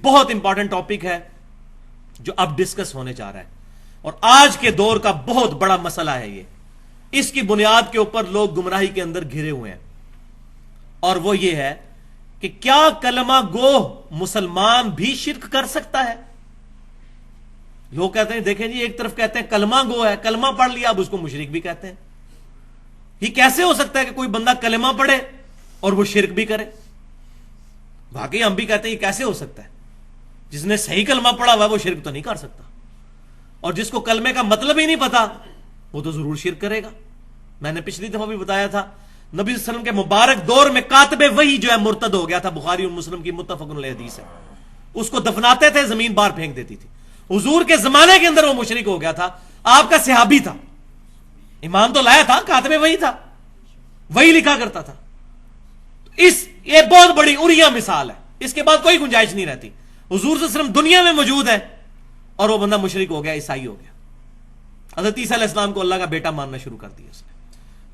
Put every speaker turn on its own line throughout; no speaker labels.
بہت important topic ہے جو اب ڈسکس ہونے جا رہا ہے، اور آج کے دور کا بہت بڑا مسئلہ ہے یہ. اس کی بنیاد کے اوپر لوگ گمراہی کے اندر گھرے ہوئے ہیں، اور وہ یہ ہے کہ کیا کلمہ گو مسلمان بھی شرک کر سکتا ہے؟ لوگ کہتے ہیں دیکھیں جی، ایک طرف کہتے ہیں کلمہ گو ہے، کلمہ پڑھ لیا، اب اس کو مشرک بھی کہتے ہیں. یہ کیسے ہو سکتا ہے کہ کوئی بندہ کلمہ پڑھے اور وہ شرک بھی کرے؟ واقعی ہم بھی کہتے ہیں یہ کیسے ہو سکتا ہے؟ جس نے صحیح کلمہ پڑھا ہوا ہے وہ شرک تو نہیں کر سکتا، اور جس کو کلمے کا مطلب ہی نہیں پتا وہ تو ضرور شرک کرے گا. میں نے پچھلی دفعہ بھی بتایا تھا، نبی صلی اللہ علیہ وسلم کے مبارک دور میں کاتب وحی جو ہے مرتد ہو گیا تھا، بخاری اور مسلم کی متفق علیہ حدیث ہے. اس کو دفناتے تھے، زمین باہر پھینک دیتی تھی. حضور کے زمانے کے اندر وہ مشرک ہو گیا تھا، آپ کا صحابی تھا، ایمان تو لایا تھا، کاتب وحی تھا، وہی لکھا کرتا تھا. یہ بہت بڑی اڑیا مثال ہے، اس کے بعد کوئی گنجائش نہیں رہتی. حضور صلی اللہ علیہ وسلم دنیا میں موجود ہے اور وہ بندہ مشرک ہو گیا، عیسائی ہو گیا. حضرت عیسیٰ علیہ السلام کو اللہ کا بیٹا ماننا شروع کر دیا اس نے.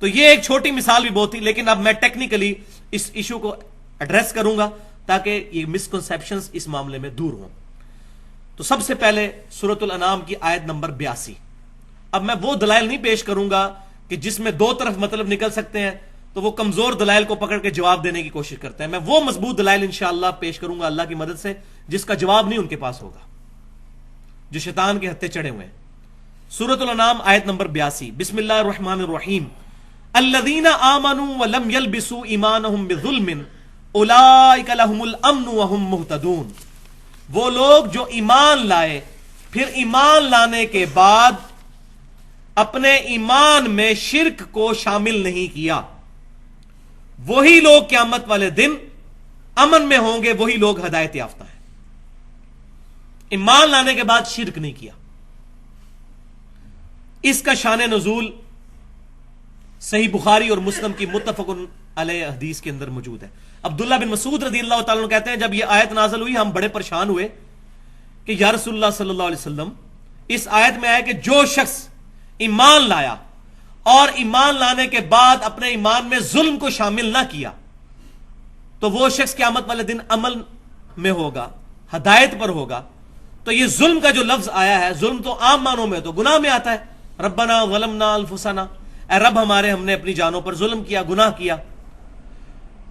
تو یہ ایک چھوٹی مثال بھی بہت تھی، لیکن اب میں ٹیکنیکلی اس ایشو کو ایڈریس کروں گا تاکہ یہ مسکنسیپشنز اس معاملے میں دور ہوں. تو سب سے پہلے سورۃ الانعام کی آیت نمبر 82. اب میں وہ دلائل نہیں پیش کروں گا کہ جس میں دو طرف مطلب نکل سکتے ہیں، تو وہ کمزور دلائل کو پکڑ کے جواب دینے کی کوشش کرتے ہیں. میں وہ مضبوط دلائل انشاءاللہ پیش کروں گا اللہ کی مدد سے جس کا جواب نہیں ان کے پاس ہوگا، جو شیطان کے ہتھے چڑھے ہوئے ہیں. سورۃ الانعام آیت نمبر 82. بسم اللہ الرحمن الرحیم. الذین آمنوا ولم یلبسوا ایمانہم بظلم اولئک لہم الامن وہم مہتدون. وہ لوگ جو ایمان لائے پھر ایمان لانے کے بعد اپنے ایمان میں شرک کو شامل نہیں کیا، وہی لوگ قیامت والے دن امن میں ہوں گے، وہی لوگ ہدایت یافتہ ہیں. ایمان لانے کے بعد شرک نہیں کیا. اس کا شان نزول صحیح بخاری اور مسلم کی متفق علیہ حدیث کے اندر موجود ہے. عبداللہ بن مسعود رضی اللہ تعالیٰ عنہ کہتے ہیں جب یہ آیت نازل ہوئی ہم بڑے پریشان ہوئے کہ یا رسول اللہ صلی اللہ علیہ وسلم، اس آیت میں آیا کہ جو شخص ایمان لایا اور ایمان لانے کے بعد اپنے ایمان میں ظلم کو شامل نہ کیا تو وہ شخص قیامت والے دن عمل میں ہوگا، ہدایت پر ہوگا. تو یہ ظلم کا جو لفظ آیا ہے، ظلم تو عام معنوں میں تو گناہ میں آتا ہے. ربنا ظلمنا انفسنا، اے رب ہمارے ہم نے اپنی جانوں پر ظلم کیا، گناہ کیا.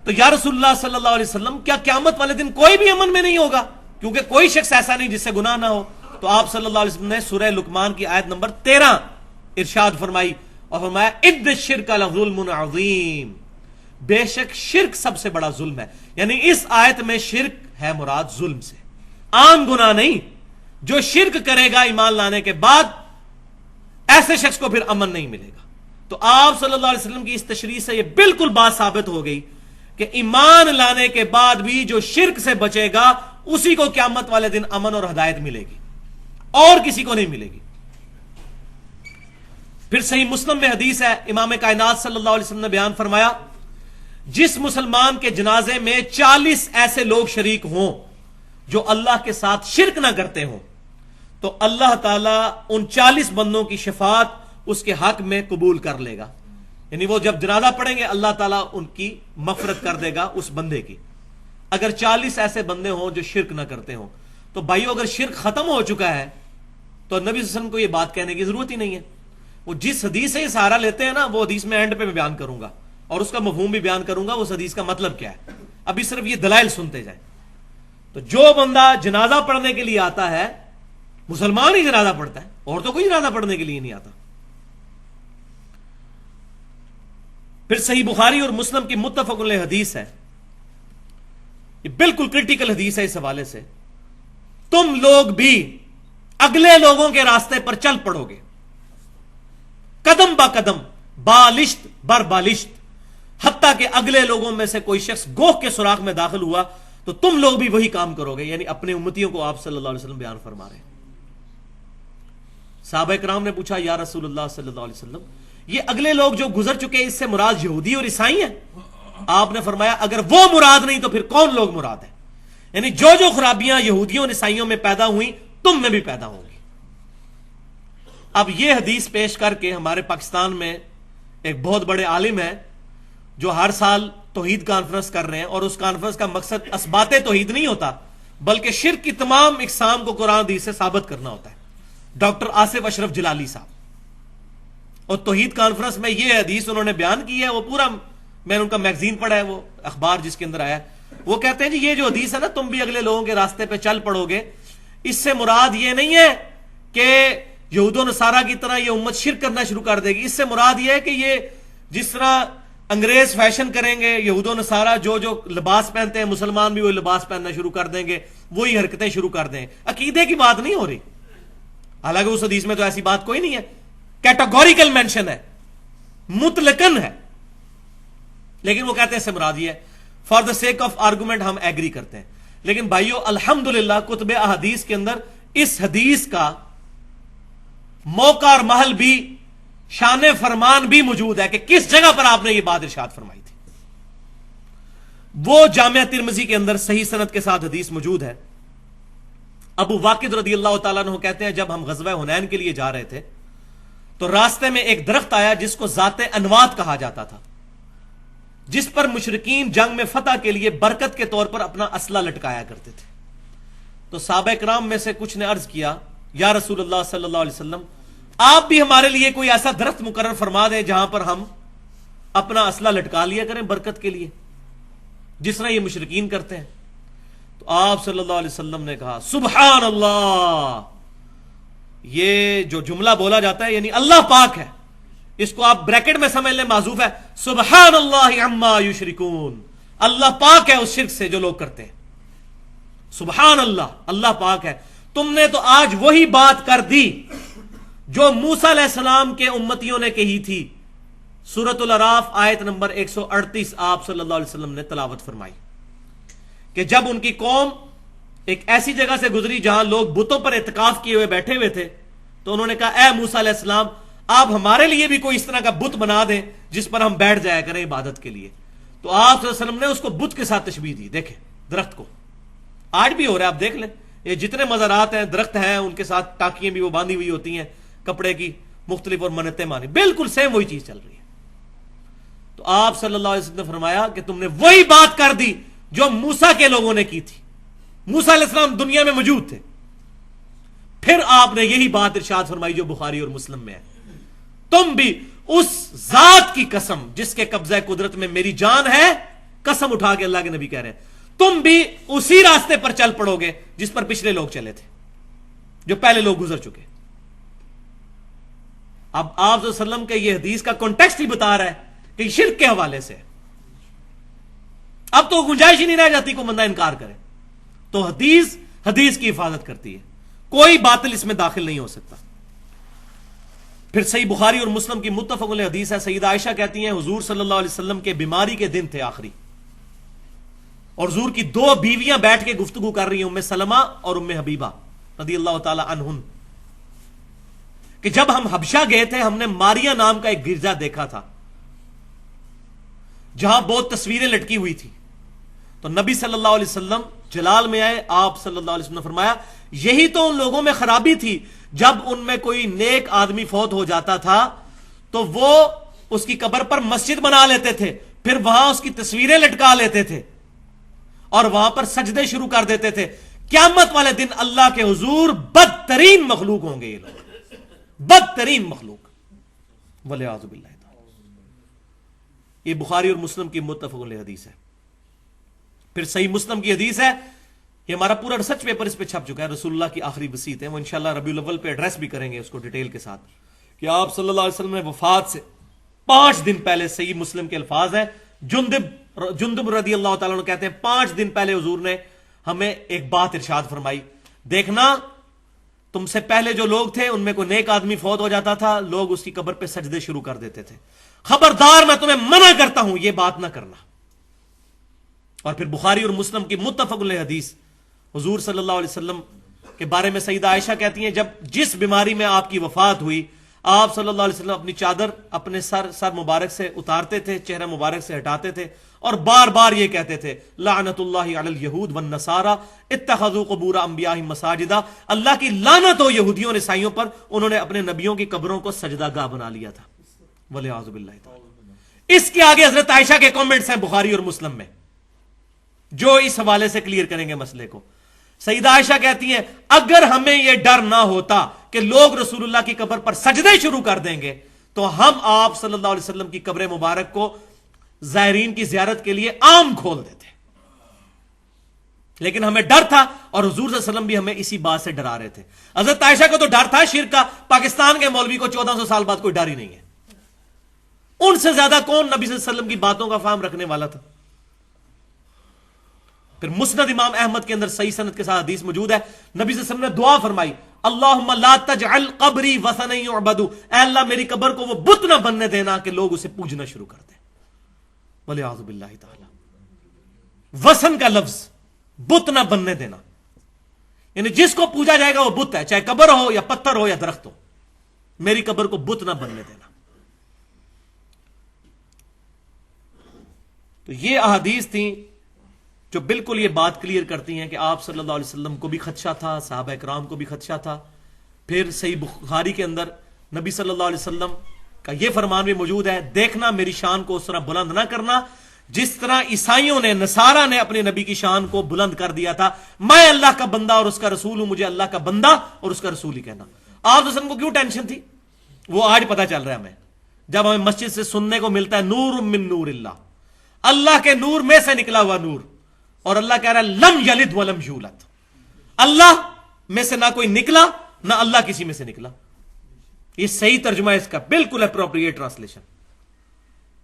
تو یا رسول اللہ صلی اللہ علیہ وسلم کیا قیامت والے دن کوئی بھی امن میں نہیں ہوگا؟ کیونکہ کوئی شخص ایسا نہیں جس سے گناہ نہ ہو. تو آپ صلی اللہ علیہ وسلم نے سورہ لقمان کی آیت نمبر 13 ارشاد فرمائی اور فرمایا ان الشرک لظلم عظیم، بے شک شرک سب سے بڑا ظلم ہے. یعنی اس آیت میں شرک ہے مراد ظلم سے، عام گناہ نہیں. جو شرک کرے گا ایمان لانے کے بعد ایسے شخص کو پھر امن نہیں ملے گا. تو آپ صلی اللہ علیہ وسلم کی اس تشریح سے یہ بالکل بات ثابت ہو گئی کہ ایمان لانے کے بعد بھی جو شرک سے بچے گا اسی کو قیامت والے دن امن اور ہدایت ملے گی، اور کسی کو نہیں ملے گی. پھر صحیح مسلم میں حدیث ہے، امام کائنات صلی اللہ علیہ وسلم نے بیان فرمایا جس مسلمان کے جنازے میں 40 ایسے لوگ شریک ہوں جو اللہ کے ساتھ شرک نہ کرتے ہوں تو اللہ تعالیٰ ان 40 بندوں کی شفاعت اس کے حق میں قبول کر لے گا. یعنی وہ جب جنازہ پڑھیں گے اللہ تعالیٰ ان کی مغفرت کر دے گا اس بندے کی، اگر 40 ایسے بندے ہوں جو شرک نہ کرتے ہوں. تو بھائیو اگر شرک ختم ہو چکا ہے تو نبی صلی اللہ علیہ وسلم کو یہ بات کہنے کی ضرورت ہی نہیں ہے. وہ جس حدیث سے یہ سہارا لیتے ہیں نا، وہ حدیث میں اینڈ پہ میں بیان کروں گا اور اس کا مفہوم بھی بیان کروں گا، اس حدیث کا مطلب کیا ہے. ابھی صرف یہ دلائل سنتے جائیں. تو جو بندہ جنازہ پڑھنے کے لیے آتا ہے، مسلمان ہی جنازہ پڑھتا ہے، اور تو کوئی جنازہ پڑھنے کے لیے نہیں آتا. پھر صحیح بخاری اور مسلم کی متفق علیہ حدیث ہے، یہ بالکل کرٹیکل حدیث ہے اس حوالے سے. تم لوگ بھی اگلے لوگوں کے راستے پر چل پڑو گے، قدم با قدم، بالشت بر بالشت، حتیٰ کہ اگلے لوگوں میں سے کوئی شخص گوہ کے سوراخ میں داخل ہوا تو تم لوگ بھی وہی کام کرو گے. یعنی اپنے امتیوں کو آپ صلی اللہ علیہ وسلم بیان فرما رہے ہیں. صحابہ کرام نے پوچھا یا رسول اللہ صلی اللہ علیہ وسلم یہ اگلے لوگ جو گزر چکے اس سے مراد یہودی اور عیسائی ہیں؟ آپ نے فرمایا اگر وہ مراد نہیں تو پھر کون لوگ مراد ہیں؟ یعنی جو خرابیاں یہودیوں اور عیسائیوں میں پیدا ہوئیں تم میں بھی پیدا ہوں گی. اب یہ حدیث پیش کر کے ہمارے پاکستان میں ایک بہت بڑے عالم ہیں جو ہر سال توحید کانفرنس کر رہے ہیں، اور اس کانفرنس کا مقصد اثبات توحید نہیں ہوتا، بلکہ شرک کی تمام اقسام کو قرآن حدیث سے ثابت کرنا ہوتا ہے. ڈاکٹر آصف اشرف جلالی صاحب، اور توحید کانفرنس میں یہ حدیث انہوں نے بیان کی ہے، وہ پورا میں نے ان کا میگزین پڑھا ہے، وہ اخبار جس کے اندر آیا ہے. وہ کہتے ہیں جی یہ جو حدیث ہے نا، تم بھی اگلے لوگوں کے راستے پہ چل پڑو گے، اس سے مراد یہ نہیں ہے کہ یہود و نصارہ کی طرح یہ امت شرک کرنا شروع کر دے گی. اس سے مراد یہ ہے کہ یہ جس طرح انگریز فیشن کریں گے، یہود و نصارہ جو لباس پہنتے ہیں، مسلمان بھی وہی لباس پہننا شروع کر دیں گے، وہی حرکتیں شروع کر دیں. عقیدے کی بات نہیں ہو رہی، حالانکہ اس حدیث میں تو ایسی بات کوئی نہیں ہے، کیٹاگوریکل مینشن ہے، مطلقاً ہے. لیکن وہ کہتے ہیں اس سے مراد یہ ہے. For the sake of argument ہم ایگری کرتے ہیں. لیکن بھائیو الحمدللہ کتب احادیث کے اندر اس حدیث کا موقع اور محل بھی، شان فرمان بھی موجود ہے کہ کس جگہ پر آپ نے یہ بات ارشاد فرمائی تھی. وہ جامعہ ترمذی کے اندر صحیح سند کے ساتھ حدیث موجود ہے. ابو واقد رضی اللہ تعالیٰ عنہ کہتے ہیں جب ہم غزوہ حنین کے لیے جا رہے تھے تو راستے میں ایک درخت آیا جس کو ذات انوات کہا جاتا تھا، جس پر مشرکین جنگ میں فتح کے لیے برکت کے طور پر اپنا اسلحہ لٹکایا کرتے تھے. تو صحابہ کرام میں سے کچھ نے عرض کیا یا رسول اللہ صلی اللہ علیہ وسلم، آپ بھی ہمارے لیے کوئی ایسا درخت مقرر فرما دیں جہاں پر ہم اپنا اسلحہ لٹکا لیا کریں برکت کے لیے، جس طرح یہ مشرکین کرتے ہیں. تو آپ صلی اللہ علیہ وسلم نے کہا سبحان اللہ. یہ جو جملہ بولا جاتا ہے یعنی اللہ پاک ہے، اس کو آپ بریکٹ میں سمجھ لیں، معذوف ہے سبحان اللہ عما یشرکون. اللہ پاک ہے اس شرک سے جو لوگ کرتے ہیں. سبحان اللہ، اللہ پاک ہے. تم نے تو آج وہی بات کر دی جو موسیٰ علیہ السلام کے امتیوں نے کہی تھی. سورۃ الاعراف آیت نمبر 138 آپ صلی اللہ علیہ وسلم نے تلاوت فرمائی کہ جب ان کی قوم ایک ایسی جگہ سے گزری جہاں لوگ بتوں پر اعتکاف کیے ہوئے بیٹھے ہوئے تھے تو انہوں نے کہا اے موسیٰ علیہ السلام، آپ ہمارے لیے بھی کوئی اس طرح کا بت بنا دیں جس پر ہم بیٹھ جایا کریں عبادت کے لیے. تو آپ صلی اللہ علیہ وسلم نے اس کو بت کے ساتھ تشبیہ دی. دیکھیں درخت کو آج بھی ہو رہا ہے، آپ دیکھ لیں یہ جتنے مزارات ہیں درخت ہیں ان کے ساتھ ٹاکیاں بھی وہ باندھی ہوئی ہوتی ہیں کپڑے کی مختلف اور منتیں مانی، بالکل سیم وہی چیز چل رہی ہے. تو آپ صلی اللہ علیہ وسلم نے فرمایا کہ تم نے وہی بات کر دی جو موسیٰ کے لوگوں نے کی تھی. موسیٰ علیہ السلام دنیا میں موجود تھے. پھر آپ نے یہی بات ارشاد فرمائی جو بخاری اور مسلم میں ہے، تم بھی اس ذات کی قسم جس کے قبضہ قدرت میں میری جان ہے، قسم اٹھا کے اللہ کے نبی کہہ رہے ہیں، تم بھی اسی راستے پر چل پڑو گے جس پر پچھلے لوگ چلے تھے، جو پہلے لوگ گزر چکے. اب آپ صلی اللہ علیہ وسلم کے یہ حدیث کا کانٹیکسٹ ہی بتا رہا ہے کہ شرک کے حوالے سے اب تو گنجائش ہی نہیں رہ جاتی کوئی بندہ انکار کرے. تو حدیث کی حفاظت کرتی ہے، کوئی باطل اس میں داخل نہیں ہو سکتا. پھر صحیح بخاری اور مسلم کی متفق علیہ حدیث ہے، سیدہ عائشہ کہتی ہیں حضور صلی اللہ علیہ وسلم کے بیماری کے دن تھے آخری، اور حضور کی دو بیویاں بیٹھ کے گفتگو کر رہی ہیں، ام سلمہ اور ام حبیبہ رضی اللہ تعالی عنہن، کہ جب ہم حبشہ گئے تھے ہم نے ماریا نام کا ایک گرجا دیکھا تھا جہاں بہت تصویریں لٹکی ہوئی تھی. تو نبی صلی اللہ علیہ وسلم جلال میں آئے، آپ صلی اللہ علیہ وسلم نے فرمایا یہی تو ان لوگوں میں خرابی تھی، جب ان میں کوئی نیک آدمی فوت ہو جاتا تھا تو وہ اس کی قبر پر مسجد بنا لیتے تھے، پھر وہاں اس کی تصویریں لٹکا لیتے تھے اور وہاں پر سجدے شروع کر دیتے تھے. قیامت والے دن اللہ کے حضور بدترین مخلوق ہوں گے یہ لوگ، بدترین مخلوق، والعیاذ باللہ. یہ بخاری اور مسلم کی متفق علیہ حدیث ہے. پھر صحیح مسلم کی حدیث ہے، یہ ہمارا پورا ریسرچ پیپر اس پہ چھپ چکا ہے، رسول اللہ کی آخری وصیت ہے، وہ انشاءاللہ ربیع الاول پہ ایڈریس بھی کریں گے اس کو ڈیٹیل کے ساتھ، کہ آپ صلی اللہ علیہ وسلم نے وفات سے 5 دن پہلے، صحیح مسلم کے الفاظ ہیں، جندب رضی اللہ تعالیٰ عنہ کہتے ہیں 5 دن پہلے حضور نے ہمیں ایک بات ارشاد فرمائی، دیکھنا تم سے پہلے جو لوگ تھے ان میں کوئی نیک آدمی فوت ہو جاتا تھا، لوگ اس کی قبر پہ سجدے شروع کر دیتے تھے، خبردار میں تمہیں منع کرتا ہوں یہ بات نہ کرنا. اور پھر بخاری اور مسلم کی متفق علیہ حدیث، حضور صلی اللہ علیہ وسلم کے بارے میں سیدہ عائشہ کہتی ہیں جب جس بیماری میں آپ کی وفات ہوئی آپ صلی اللہ علیہ وسلم اپنی چادر اپنے سر مبارک سے اتارتے تھے، چہرہ مبارک سے ہٹاتے تھے اور بار بار یہ کہتے تھے لعنت اللہ علی الیہود والنصارى اتخذوا قبور انبیائہم مساجدا، اللہ کی لعنت ہو یہودیوں اور عیسائیوں پر، انہوں نے اپنے نبیوں کی قبروں کو سجدہ گاہ بنا لیا تھا. والعیاذ باللہ تعالی. اس کے آگے حضرت عائشہ کے کامنٹس ہیں بخاری اور مسلم میں جو اس حوالے سے کلیئر کریں گے مسئلے کو. سیدہ عائشہ کہتی ہیں اگر ہمیں یہ ڈر نہ ہوتا کہ لوگ رسول اللہ کی قبر پر سجدے شروع کر دیں گے تو ہم آپ صلی اللہ علیہ وسلم کی قبر مبارک کو زائرین کی زیارت کے لیے عام کھول دیتے، لیکن ہمیں ڈر تھا، اور حضور صلی اللہ علیہ وسلم بھی ہمیں اسی بات سے ڈرا رہے تھے۔ حضرت عائشہ کو تو ڈر تھا شرک کا، پاکستان کے مولوی کو 1400 سال بعد کوئی ڈر ہی نہیں ہے۔ ان سے زیادہ کون نبی صلی اللہ علیہ وسلم کی باتوں کا فہم رکھنے والا تھا؟ پھر مسند امام احمد کے اندر صحیح سند کے ساتھ حدیث موجود ہے، نبی صلی اللہ علیہ وسلم نے دعا فرمائی اللہم لا تجعل قبری وثنا یعبد، اے اللہ میری قبر کو وہ بت نہ بننے دینا کہ لوگ اسے پوجنا شروع کر دیں، والعیاذ باللہ تعالی۔ وثن کا لفظ بت نہ بننے دینا، یعنی جس کو پوجا جائے گا وہ بت ہے، چاہے قبر ہو یا پتھر ہو یا درخت ہو، میری قبر کو بت نہ بننے دینا۔ تو یہ احادیث تھیں جو بالکل یہ بات کلیئر کرتی ہیں کہ آپ صلی اللہ علیہ وسلم کو بھی خدشہ تھا، صحابہ اکرام کو بھی خدشہ تھا۔ پھر صحیح بخاری کے اندر نبی صلی اللہ علیہ وسلم کا یہ فرمان بھی موجود ہے، دیکھنا میری شان کو اس طرح بلند نہ کرنا جس طرح عیسائیوں نے، نصارہ نے اپنے نبی کی شان کو بلند کر دیا تھا، میں اللہ کا بندہ اور اس کا رسول ہوں، مجھے اللہ کا بندہ اور اس کا رسول ہی کہنا۔ آپ وسلم کو کیوں ٹینشن تھی؟ وہ آج پتہ چل رہا ہے ہمیں، جب ہمیں مسجد سے سننے کو ملتا ہے نور من نور اللہ، اللہ کے نور میں سے نکلا ہوا نور، اور اللہ کہہ رہا ہے لم یلد ولم یولد، اللہ میں سے نہ کوئی نکلا نہ اللہ کسی میں سے نکلا۔ یہ صحیح ترجمہ ہے اس کا، بالکل اپروپریٹ ٹرانسلیشن،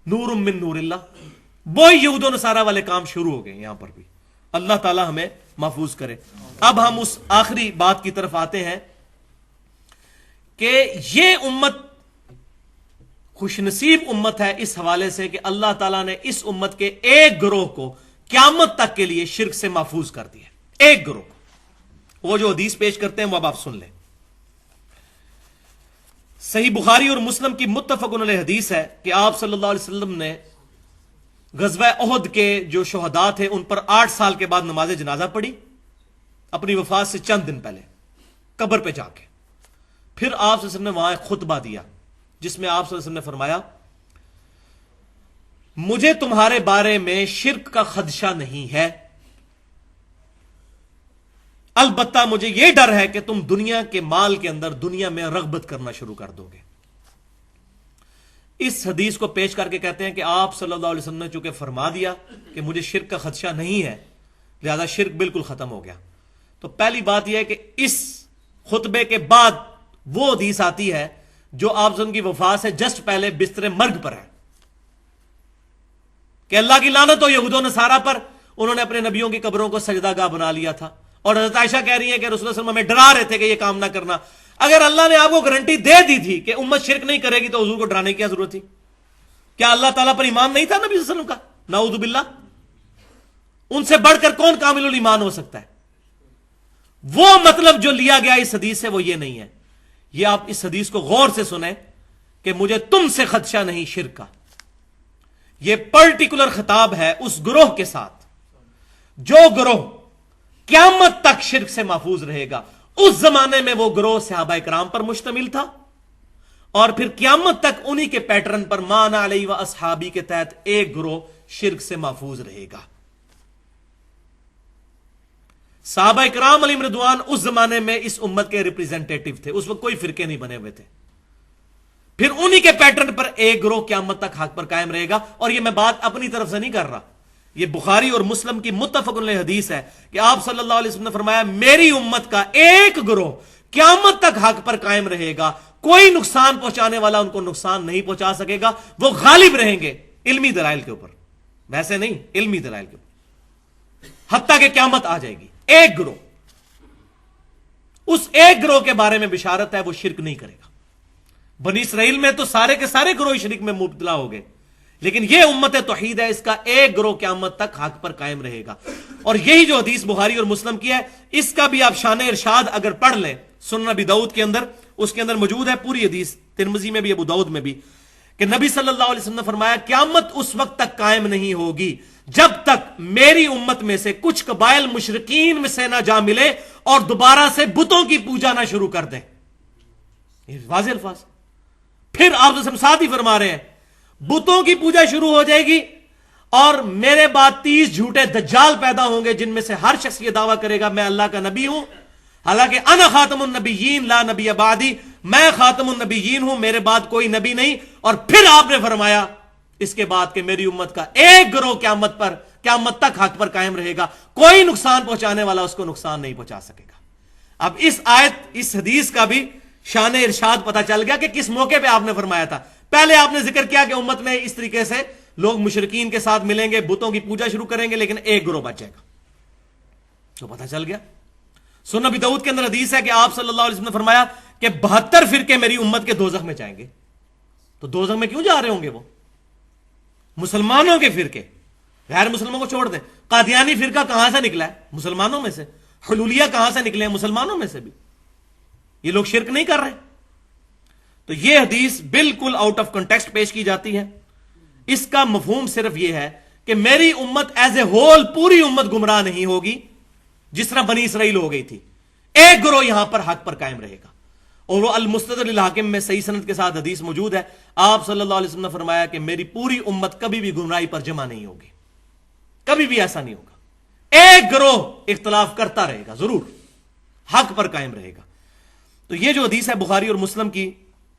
نور من نور اللہ۔ وہی یہود و نصارہ والے کام شروع ہو گئے یہاں پر بھی، اللہ تعالی ہمیں محفوظ کرے۔ اب ہم اس آخری بات کی طرف آتے ہیں کہ یہ امت خوش نصیب امت ہے اس حوالے سے کہ اللہ تعالیٰ نے اس امت کے ایک گروہ کو قیامت تک کے لیے شرک سے محفوظ کر دیا، ایک گروہ کو۔ وہ جو حدیث پیش کرتے ہیں وہ اب آپ سن لیں۔ صحیح بخاری اور مسلم کی متفق علیہ حدیث ہے کہ آپ صلی اللہ علیہ وسلم نے غزوہ احد کے جو شہداء تھے ان پر 8 سال کے بعد نماز جنازہ پڑھی، اپنی وفات سے چند دن پہلے قبر پہ جا کے۔ پھر آپ صلی اللہ علیہ وسلم نے وہاں ایک خطبہ دیا جس میں آپ صلی اللہ علیہ وسلم نے فرمایا مجھے تمہارے بارے میں شرک کا خدشہ نہیں ہے، البتہ مجھے یہ ڈر ہے کہ تم دنیا کے مال کے اندر دنیا میں رغبت کرنا شروع کر دو گے۔ اس حدیث کو پیش کر کے کہتے ہیں کہ آپ صلی اللہ علیہ وسلم نے چونکہ فرما دیا کہ مجھے شرک کا خدشہ نہیں ہے، لہذا شرک بالکل ختم ہو گیا۔ تو پہلی بات یہ ہے کہ اس خطبے کے بعد وہ حدیث آتی ہے جو آپ صلی اللہ علیہ وسلم کی وفات سے جسٹ پہلے بستر مرگ پر ہے کہ اللہ کی لعنت ہو یہود و نصارہ پر، انہوں نے اپنے نبیوں کی قبروں کو سجدہ گاہ بنا لیا تھا۔ اور حضرت عائشہ کہہ رہی ہے کہ رسول اللہ صلی اللہ علیہ وسلم ہمیں ڈرا رہے تھے کہ یہ کام نہ کرنا۔ اگر اللہ نے آپ کو گارنٹی دے دی تھی کہ امت شرک نہیں کرے گی تو حضور کو ڈرانے کی کیا ضرورت تھی؟ کیا اللہ تعالیٰ پر ایمان نہیں تھا نبی صلی اللہ علیہ وسلم کا؟ نعوذ باللہ، ان سے بڑھ کر کون کامل الایمان ہو سکتا ہے؟ وہ مطلب جو لیا گیا اس حدیث سے وہ یہ نہیں ہے۔ یہ آپ اس حدیث کو غور سے سنیں کہ مجھے تم سے خدشہ نہیں شرک کا۔ یہ پرٹیکولر خطاب ہے اس گروہ کے ساتھ جو گروہ قیامت تک شرک سے محفوظ رہے گا۔ اس زمانے میں وہ گروہ صحابہ اکرام پر مشتمل تھا، اور پھر قیامت تک انہی کے پیٹرن پر مان علیہ و اصحابی کے تحت ایک گروہ شرک سے محفوظ رہے گا۔ صحابہ اکرام علیہم رضوان اس زمانے میں اس امت کے ریپریزنٹیٹو تھے، اس وقت کوئی فرقے نہیں بنے ہوئے تھے۔ پھر انہی کے پیٹرن پر ایک گروہ قیامت تک حق پر قائم رہے گا۔ اور یہ میں بات اپنی طرف سے نہیں کر رہا، یہ بخاری اور مسلم کی متفق علیہ حدیث ہے کہ آپ صلی اللہ علیہ وسلم نے فرمایا میری امت کا ایک گروہ قیامت تک حق پر قائم رہے گا، کوئی نقصان پہنچانے والا ان کو نقصان نہیں پہنچا سکے گا، وہ غالب رہیں گے علمی دلائل کے اوپر، ویسے نہیں، علمی دلائل کے اوپر، حتیٰ کہ قیامت آ جائے گی۔ ایک گروہ، اس ایک گروہ کے بارے میں بشارت ہے وہ شرک نہیں کرے گا۔ بنی اسرائیل میں تو سارے کے سارے گروہ شرک میں مبتلا ہو گئے، لیکن یہ امت توحید ہے، اس کا ایک گروہ قیامت تک حق پر قائم رہے گا۔ اور یہی جو حدیث بخاری اور مسلم کی ہے، اس کا بھی آپ شان ارشاد اگر پڑھ لیں سنن ابی داؤد کے اندر، اس کے اندر موجود ہے پوری حدیث، ترمذی میں بھی ابو داؤد میں بھی، کہ نبی صلی اللہ علیہ وسلم نے فرمایا قیامت اس وقت تک قائم نہیں ہوگی جب تک میری امت میں سے کچھ قبائل مشرکین میں سے نہ جا ملے اور دوبارہ سے بتوں کی پوجا نہ شروع کر دیں۔ یہ واضح الفاظ۔ پھر آپ ساتھ ہی فرما رہے ہیں بتوں کی پوجا شروع ہو جائے گی اور میرے بعد 30 جھوٹے دجال پیدا ہوں گے جن میں سے ہر شخص یہ دعویٰ کرے گا میں اللہ کا نبی ہوں، حالانکہ انا خاتم النبیین لا نبی بعدی، میں خاتم النبیین ہوں، میرے بعد کوئی نبی نہیں۔ اور پھر آپ نے فرمایا اس کے بعد کہ میری امت کا ایک گروہ قیامت تک حق پر قائم رہے گا، کوئی نقصان پہنچانے والا اس کو نقصان نہیں پہنچا سکے گا۔ اب اس آیت، اس حدیث کا بھی شان ارشاد پتہ چل گیا کہ کس موقع پہ آپ نے فرمایا تھا۔ پہلے آپ نے ذکر کیا کہ امت میں اس طریقے سے لوگ مشرکین کے ساتھ ملیں گے، بتوں کی پوجا شروع کریں گے، لیکن ایک گروہ بچ جائے گا، تو پتہ چل گیا۔ سنن ابی داؤد کے اندر حدیث ہے کہ آپ صلی اللہ علیہ وسلم نے فرمایا کہ 72 فرقے میری امت کے دوزخ میں جائیں گے۔ تو دوزخ میں کیوں جا رہے ہوں گے وہ؟ مسلمانوں کے فرقے، غیر مسلموں کو چھوڑ دیں۔ قادیانی فرقہ کہاں سے نکلا ہے؟ مسلمانوں میں سے۔ حلولیہ کہاں سے نکلے ہیں؟ مسلمانوں میں سے بھی۔ یہ لوگ شرک نہیں کر رہے۔ تو یہ حدیث بالکل آؤٹ آف کنٹیکسٹ پیش کی جاتی ہے۔ اس کا مفہوم صرف یہ ہے کہ میری امت ایز اے ہول، پوری امت گمراہ نہیں ہوگی جس طرح بنی اسرائیل ہو گئی تھی۔ ایک گروہ یہاں پر حق پر قائم رہے گا، اور وہ المستدرک للحاکم میں صحیح سند کے ساتھ حدیث موجود ہے۔ آپ صلی اللہ علیہ وسلم نے فرمایا کہ میری پوری امت کبھی بھی گمراہی پر جمع نہیں ہوگی، کبھی بھی ایسا نہیں ہوگا۔ ایک گروہ اختلاف کرتا رہے گا، ضرور حق پر قائم رہے گا۔ تو یہ جو حدیث ہے بخاری اور مسلم کی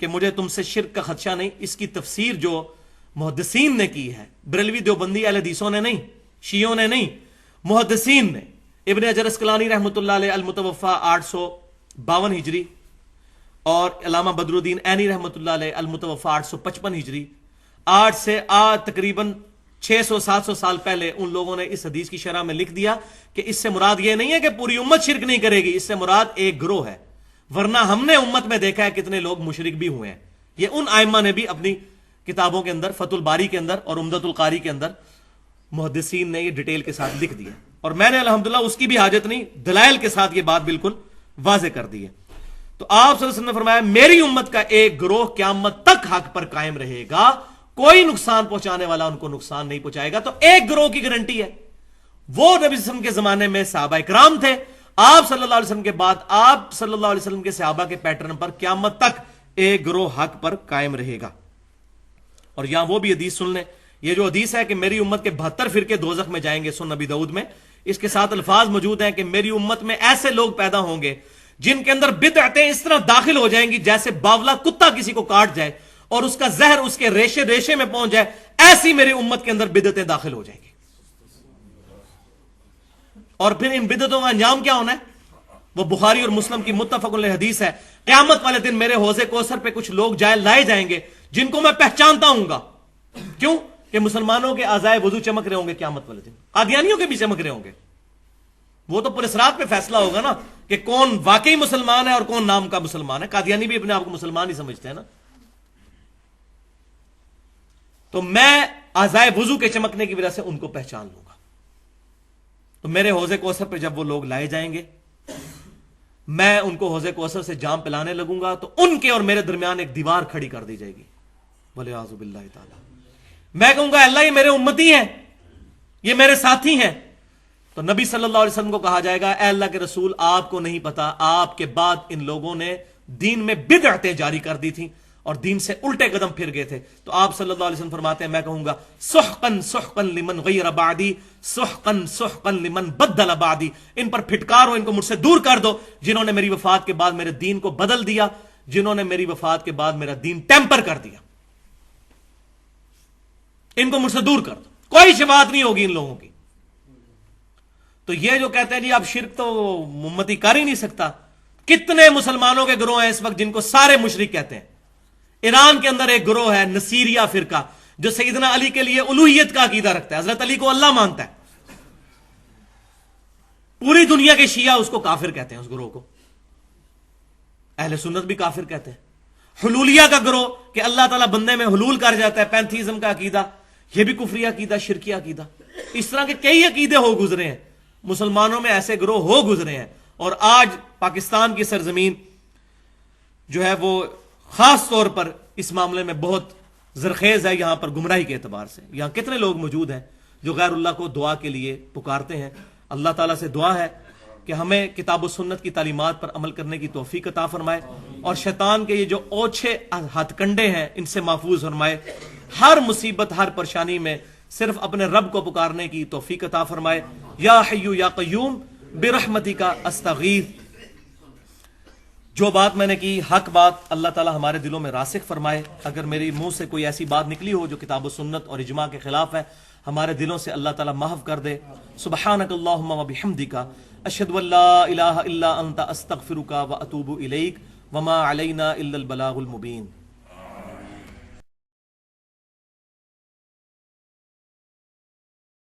کہ مجھے تم سے شرک کا خدشہ نہیں، اس کی تفسیر جو محدثین نے کی ہے، بریلوی دیوبندی اہل حدیثوں نے نہیں، شیعوں نے نہیں، محدثین نے۔ ابن حجر اسقلانی رحمۃ اللہ علیہ المتوفا 852 ہجری، اور علامہ بدر الدین عینی رحمۃ اللہ علیہ المتوفا 855 ہجری، آج سے تقریباً 600-700 سال پہلے ان لوگوں نے اس حدیث کی شرح میں لکھ دیا کہ اس سے مراد یہ نہیں ہے کہ پوری امت شرک نہیں کرے گی، اس سے مراد ایک گروہ ہے۔ ورنہ ہم نے امت میں دیکھا ہے کتنے لوگ مشرک بھی ہوئے ہیں۔ یہ ان ائمہ نے بھی اپنی کتابوں کے اندر، فتح الباری کے اندر اور عمدۃ القاری کے اندر، محدثین نے یہ ڈیٹیل کے ساتھ لکھ دیا، اور میں نے الحمدللہ اس کی بھی حاجت نہیں، دلائل کے ساتھ یہ بات بالکل واضح کر دی ہے۔ تو آپ صلی اللہ علیہ وسلم نے فرمایا میری امت کا ایک گروہ قیامت تک حق پر قائم رہے گا، کوئی نقصان پہنچانے والا ان کو نقصان نہیں پہنچائے گا۔ تو ایک گروہ کی گارنٹی ہے، وہ نبی صلی اللہ علیہ وسلم کے زمانے میں صحابہ کرام تھے، آپ صلی اللہ علیہ وسلم کے بعد آپ صلی اللہ علیہ وسلم کے صحابہ کے پیٹرن پر قیامت تک ایک گروہ حق پر قائم رہے گا۔ اور یہاں وہ بھی حدیث سن لیں، یہ جو حدیث ہے کہ میری امت کے 72 فرقے دوزخ میں جائیں گے، سنن ابی داؤد میں، اس کے ساتھ الفاظ موجود ہیں کہ میری امت میں ایسے لوگ پیدا ہوں گے جن کے اندر بدعتیں اس طرح داخل ہو جائیں گی جیسے باولا کتا کسی کو کاٹ جائے اور اس کا زہر اس کے ریشے ریشے میں پہنچ جائے، ایسی میری امت کے اندر بدعتیں داخل ہو جائیں گی۔ اور پھر ان بدعتوں کا انجام کیا ہونا ہے؟ وہ بخاری اور مسلم کی متفق علیہ حدیث ہے، قیامت والے دن میرے حوض کوثر پہ کچھ لوگ لائے جائیں گے جن کو میں پہچانتا ہوں گا۔ کیوں؟ کہ مسلمانوں کے اعضائے وضو چمک رہے ہوں گے قیامت والے دن، قادیانیوں کے بھی چمک رہے ہوں گے۔ وہ تو پورے صراط پہ فیصلہ ہوگا نا کہ کون واقعی مسلمان ہے اور کون نام کا مسلمان ہے۔ قادیانی بھی اپنے آپ کو مسلمان ہی سمجھتے ہیں نا۔ تو میں اعضائے وضو کے چمکنے کی وجہ سے ان کو پہچان لوں گا۔ تو میرے حوض کوثر پہ جب وہ لوگ لائے جائیں گے، میں ان کو حوض کوثر سے جام پلانے لگوں گا، تو ان کے اور میرے درمیان ایک دیوار کھڑی کر دی جائے گی، وَلِعِیَاذُ بِاللَّهِ تعالی۔ میں کہوں گا اللہ یہ میرے امتی ہیں، یہ میرے ساتھی ہیں۔ تو نبی صلی اللہ علیہ وسلم کو کہا جائے گا اے اللہ کے رسول، آپ کو نہیں پتا آپ کے بعد ان لوگوں نے دین میں بدعتیں جاری کر دی تھیں اور دین سے الٹے قدم پھر گئے تھے۔ تو آپ صلی اللہ علیہ وسلم فرماتے ہیں میں کہوں گا سحقا سحقا لمن غیر بعدی، سحقا سحقا لمن بدل بعدی، ان پر پھٹکار ہو، ان کو مجھ سے دور کر دو جنہوں نے میری وفات کے بعد میرے دین کو بدل دیا، جنہوں نے میری وفات کے بعد میرا دین ٹیمپر کر دیا، ان کو مجھ سے دور کر دو، کوئی شفاعت نہیں ہوگی ان لوگوں کی۔ تو یہ جو کہتے ہیں جی اب شرک تو امتی کر ہی نہیں سکتا، کتنے مسلمانوں کے گروہ ہیں اس وقت جن کو سارے مشرک کہتے ہیں۔ ایران کے اندر ایک گروہ ہے نصیریہ فرقہ جو سیدنا علی کے لیے الوہیت کا عقیدہ رکھتا ہے، حضرت علی کو اللہ مانتا ہے۔ پوری دنیا کے شیعہ اس کو کافر کہتے ہیں، اس گروہ کو اہل سنت بھی کافر کہتے ہیں۔ حلولیہ کا گروہ کہ اللہ تعالیٰ بندے میں حلول کر جاتا ہے، پینتھیزم کا عقیدہ، یہ بھی کفری عقیدہ، شرکی عقیدہ۔ اس طرح کے کئی عقیدے ہو گزرے ہیں مسلمانوں میں، ایسے گروہ ہو گزرے ہیں۔ اور آج پاکستان کی سرزمین جو ہے وہ خاص طور پر اس معاملے میں بہت زرخیز ہے، یہاں پر گمراہی کے اعتبار سے۔ یہاں کتنے لوگ موجود ہیں جو غیر اللہ کو دعا کے لیے پکارتے ہیں۔ اللہ تعالیٰ سے دعا ہے کہ ہمیں کتاب و سنت کی تعلیمات پر عمل کرنے کی توفیق عطا فرمائے، اور شیطان کے یہ جو اوچھے ہتھ کنڈے ہیں ان سے محفوظ فرمائے، ہر مصیبت ہر پریشانی میں صرف اپنے رب کو پکارنے کی توفیق عطا فرمائے. یا حی یا قیوم برحمتک استغیث. جو بات میں نے کی حق بات، اللہ تعالی ہمارے دلوں میں راسخ فرمائے. اگر میری منہ سے کوئی ایسی بات نکلی ہو جو کتاب و سنت اور اجماع کے خلاف ہے، ہمارے دلوں سے اللہ تعالی محو کر دے. سبحانک اللہم و بحمدک اشہد ان لا الہ الا انت استغفرک و اتوب الیک وما علینا الا البلاغ المبین.